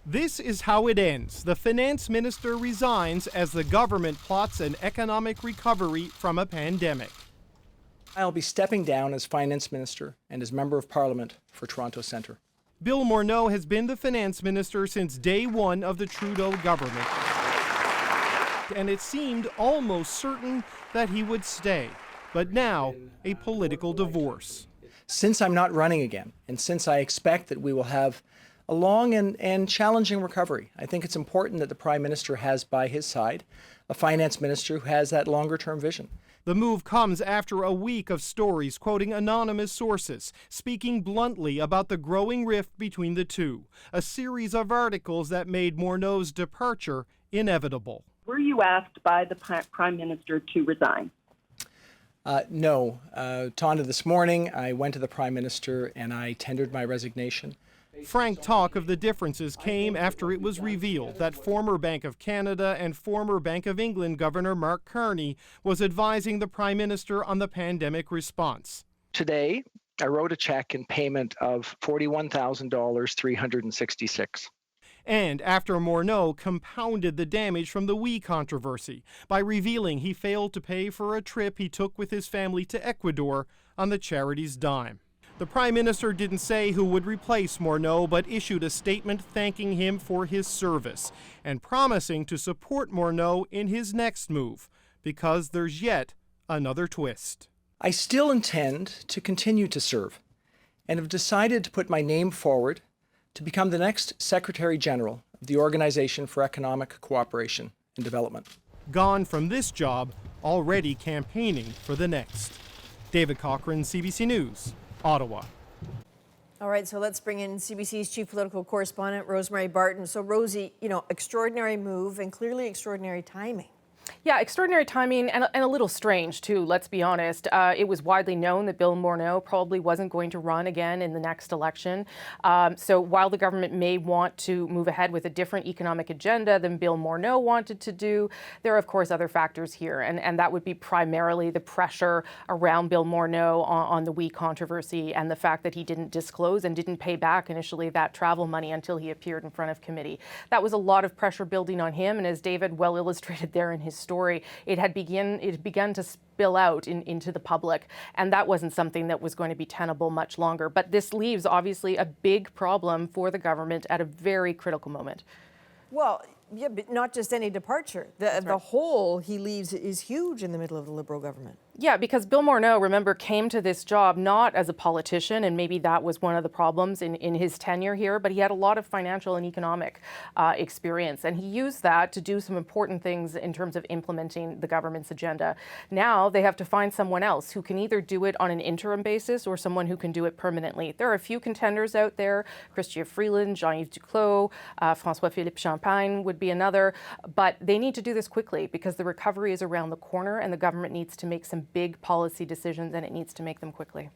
This is how it ends. The finance minister resigns as the government plots an economic recovery from a pandemic. I'll be stepping down as finance minister and as member of parliament for Toronto Centre. Bill Morneau has been the finance minister since day one of the Trudeau government. And it seemed almost certain that he would stay. But now, a political divorce. Since I'm not running again, and since I expect that we will have a long and challenging recovery, I think it's important that the Prime Minister has by his side a finance minister who has that longer-term vision. The move comes after a week of stories quoting anonymous sources, speaking bluntly about the growing rift between the two, a series of articles that made Morneau's departure inevitable. Were you asked by the Prime Minister to resign? No. Tonda, this morning, I went to the Prime Minister and I tendered my resignation. Frank talk of the differences came after it was revealed that former Bank of Canada and former Bank of England Governor Mark Carney was advising the Prime Minister on the pandemic response. Today, I wrote a check in payment of $41,366. And after Morneau compounded the damage from the We controversy by revealing he failed to pay for a trip he took with his family to Ecuador on the charity's dime. The Prime Minister didn't say who would replace Morneau, but issued a statement thanking him for his service and promising to support Morneau in his next move, because there's yet another twist. I still intend to continue to serve and have decided to put my name forward to become the next Secretary General of the Organization for Economic Cooperation and Development. Gone from this job, already campaigning for the next. David Cochran, CBC News, Ottawa. All right, so let's bring in CBC's chief political correspondent, Rosemary Barton. So, Rosie, extraordinary move and clearly extraordinary timing. Yeah, extraordinary timing and a little strange, too, let's be honest. It was widely known that Bill Morneau probably wasn't going to run again in the next election. So while the government may want to move ahead with a different economic agenda than Bill Morneau wanted to do, there are, of course, other factors here. And that would be primarily the pressure around Bill Morneau on the We controversy and the fact that he didn't disclose and didn't pay back initially that travel money until he appeared in front of committee. That was a lot of pressure building on him. And as David well illustrated there in his story, it had begun to spill out into the public, and that wasn't something that was going to be tenable much longer. But this leaves obviously a big problem for the government at a very critical moment. Well, yeah, but not just any departure. The hole he leaves is huge in the middle of the Liberal government. Yeah, because Bill Morneau, remember, came to this job not as a politician, and maybe that was one of the problems in his tenure here, but he had a lot of financial and economic experience, and he used that to do some important things in terms of implementing the government's agenda. Now they have to find someone else who can either do it on an interim basis or someone who can do it permanently. There are a few contenders out there: Chrystia Freeland, Jean-Yves Duclos, François-Philippe Champagne would be another, but they need to do this quickly because the recovery is around the corner and the government needs to make some big policy decisions, and it needs to make them quickly.